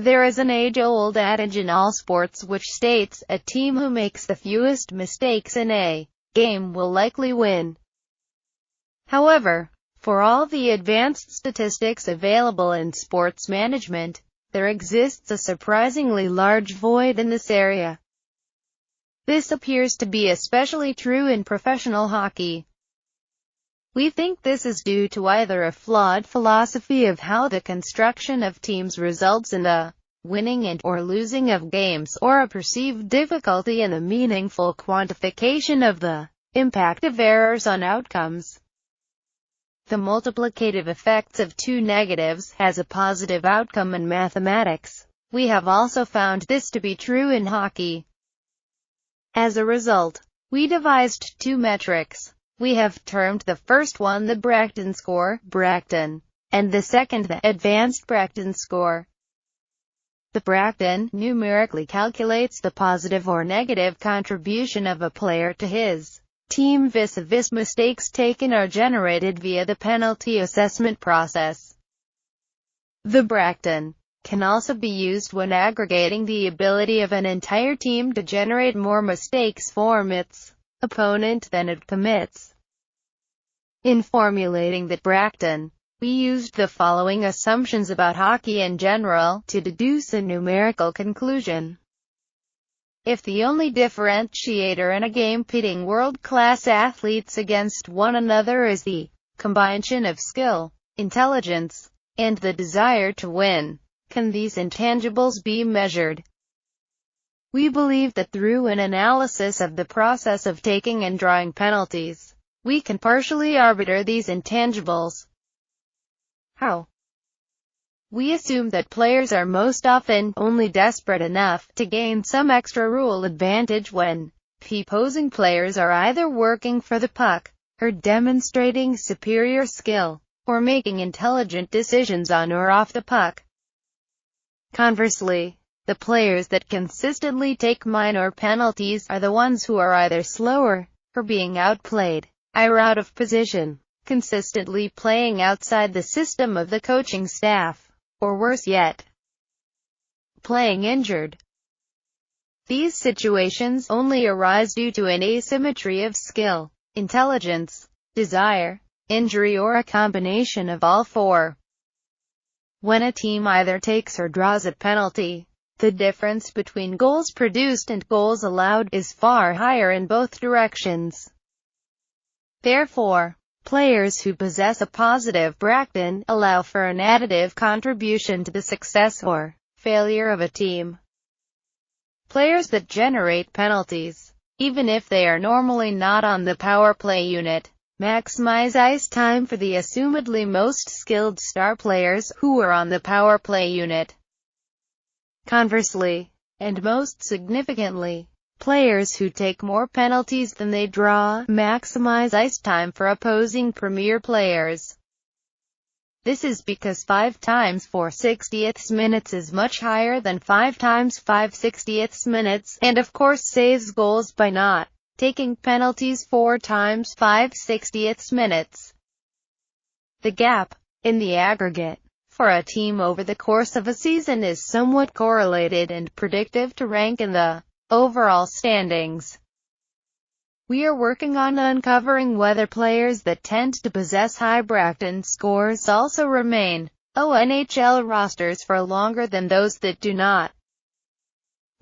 There is an age-old adage in all sports which states, a team who makes the fewest mistakes in a game will likely win. However, for all the advanced statistics available in sports management, there exists a surprisingly large void in this area. This appears to be especially true in professional hockey. We think this is due to either a flawed philosophy of how the construction of teams results in the winning and or losing of games, or a perceived difficulty in the meaningful quantification of the impact of errors on outcomes. The multiplicative effects of two negatives has a positive outcome in mathematics. We have also found this to be true in hockey. As a result, we devised two metrics. We have termed the first one the Bracton score, Bracton, and the second the advanced Bracton score. The Bracton numerically calculates the positive or negative contribution of a player to his team vis-a-vis mistakes taken or generated via the penalty assessment process. The Bracton can also be used when aggregating the ability of an entire team to generate more mistakes from its opponent than it commits. In formulating the Bracton, we used the following assumptions about hockey in general to deduce a numerical conclusion. If the only differentiator in a game pitting world-class athletes against one another is the combination of skill, intelligence, and the desire to win, can these intangibles be measured? We believe that through an analysis of the process of taking and drawing penalties, we can partially arbiter these intangibles. How? We assume that players are most often only desperate enough to gain some extra rule advantage when opposing players are either working for the puck, or demonstrating superior skill, or making intelligent decisions on or off the puck. Conversely, the players that consistently take minor penalties are the ones who are either slower, or being outplayed, or out of position, consistently playing outside the system of the coaching staff, or worse yet, playing injured. These situations only arise due to an asymmetry of skill, intelligence, desire, injury, or a combination of all four. When a team either takes or draws a penalty, the difference between goals produced and goals allowed is far higher in both directions. Therefore, players who possess a positive Bracton allow for an additive contribution to the success or failure of a team. Players that generate penalties, even if they are normally not on the power play unit, maximize ice time for the assumedly most skilled star players who are on the power play unit. Conversely, and most significantly, players who take more penalties than they draw maximize ice time for opposing premier players. This is because 5 times 4/60 minutes is much higher than 5 times 5/60 minutes, and of course saves goals by not taking penalties 4 times 5/60 minutes. The gap, in the aggregate, for a team over the course of a season is somewhat correlated and predictive to rank in the overall standings. We are working on uncovering whether players that tend to possess high Bracton scores also remain on NHL rosters for longer than those that do not.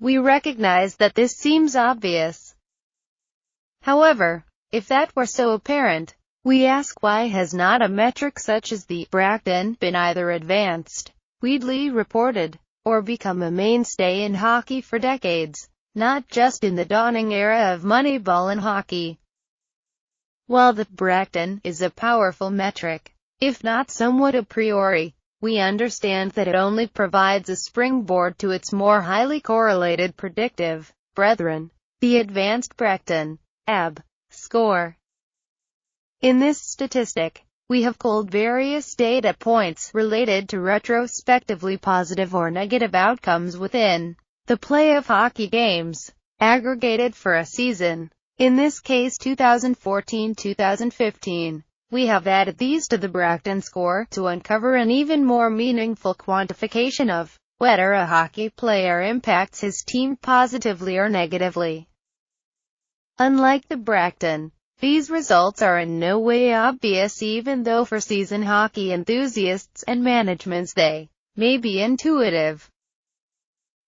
We recognize that this seems obvious. However, if that were so apparent, we ask why has not a metric such as the Bracton been either advanced, widely reported, or become a mainstay in hockey for decades, not just in the dawning era of Moneyball in hockey. While the Bracton is a powerful metric, if not somewhat a priori, we understand that it only provides a springboard to its more highly correlated predictive brethren, the advanced Bracton (AB) score. In this statistic, we have culled various data points related to retrospectively positive or negative outcomes within the play of hockey games, aggregated for a season, in this case 2014-2015. We have added these to the Bracton score to uncover an even more meaningful quantification of whether a hockey player impacts his team positively or negatively. Unlike the Bracton, these results are in no way obvious, even though for seasoned hockey enthusiasts and managements they may be intuitive.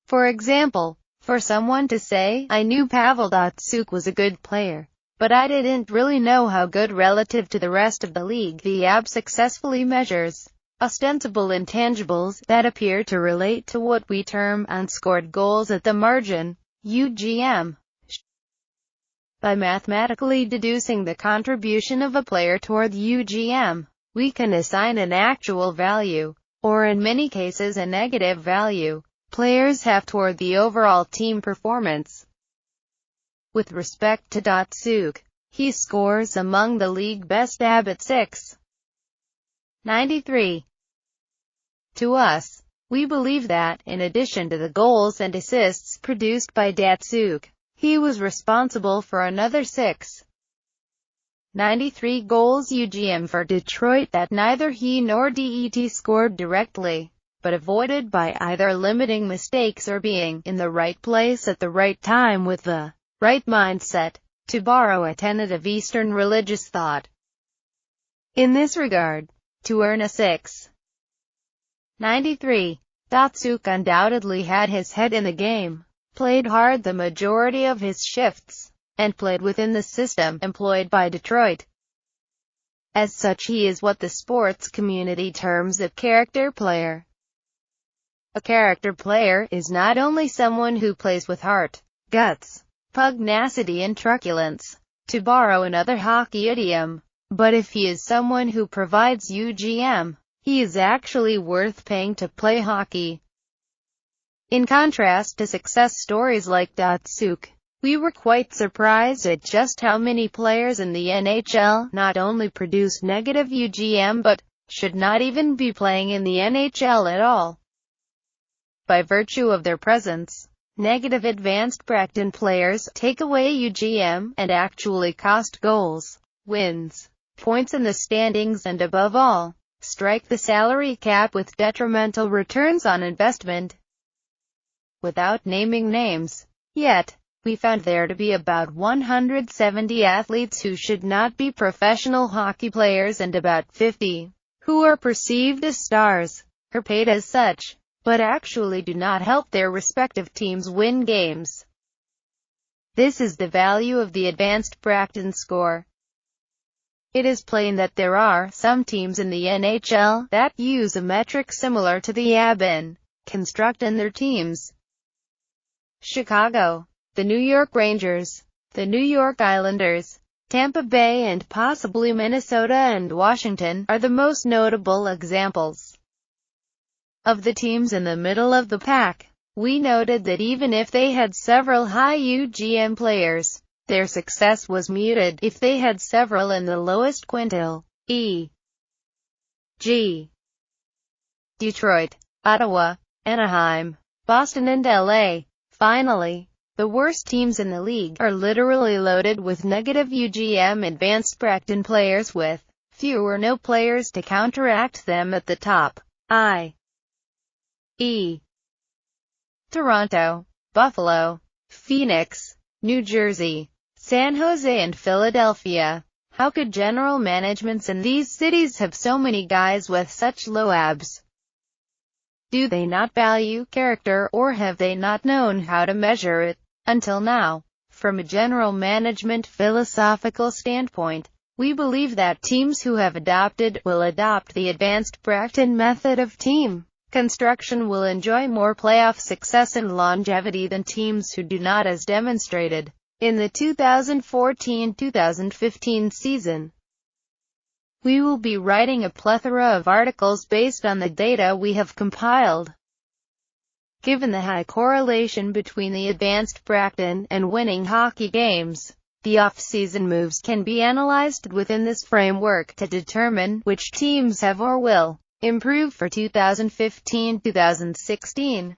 For example, for someone to say, "I knew Pavel Datsyuk was a good player, but I didn't really know how good relative to the rest of the league." The app successfully measures ostensible intangibles that appear to relate to what we term unscored goals at the margin, UGM. By mathematically deducing the contribution of a player toward UGM, we can assign an actual value, or in many cases a negative value, players have toward the overall team performance. With respect to Datsyuk, he scores among the league best AB at 6.93. To us, we believe that, in addition to the goals and assists produced by Datsyuk, he was responsible for another 6.93 goals UGM for Detroit that neither he nor DET scored directly, but avoided by either limiting mistakes or being in the right place at the right time with the right mindset, to borrow a tenet of Eastern religious thought. In this regard, to earn a 6.93, Datsyuk undoubtedly had his head in the game, played hard the majority of his shifts, and played within the system employed by Detroit. As such, he is what the sports community terms a character player. A character player is not only someone who plays with heart, guts, pugnacity and truculence, to borrow another hockey idiom, but if he is someone who provides UGM, he is actually worth paying to play hockey. In contrast to success stories like Datsyuk, we were quite surprised at just how many players in the NHL not only produce negative UGM but should not even be playing in the NHL at all. By virtue of their presence, negative advanced Bracton players take away UGM and actually cost goals, wins, points in the standings and above all, strike the salary cap with detrimental returns on investment. Without naming names, yet, we found there to be about 170 athletes who should not be professional hockey players and about 50 who are perceived as stars, or paid as such, but actually do not help their respective teams win games. This is the value of the advanced Bracton score. It is plain that there are some teams in the NHL that use a metric similar to the AB in constructing their teams. Chicago, the New York Rangers, the New York Islanders, Tampa Bay and possibly Minnesota and Washington are the most notable examples. Of the teams in the middle of the pack, we noted that even if they had several high UGM players, their success was muted if they had several in the lowest quintile, e.g. Detroit, Ottawa, Anaheim, Boston and LA. Finally, the worst teams in the league are literally loaded with negative UGM advanced Bracton players with few or no players to counteract them at the top, i.e. Toronto, Buffalo, Phoenix, New Jersey, San Jose and Philadelphia. How could general managements in these cities have so many guys with such low abs? Do they not value character, or have they not known how to measure it until now? From a general management philosophical standpoint, we believe that teams who have adopted will adopt the advanced Bracton method of team construction will enjoy more playoff success and longevity than teams who do not, as demonstrated in the 2014-2015 season. We will be writing a plethora of articles based on the data we have compiled. Given the high correlation between the advanced Bracton and winning hockey games, the off-season moves can be analyzed within this framework to determine which teams have or will improve for 2015-2016.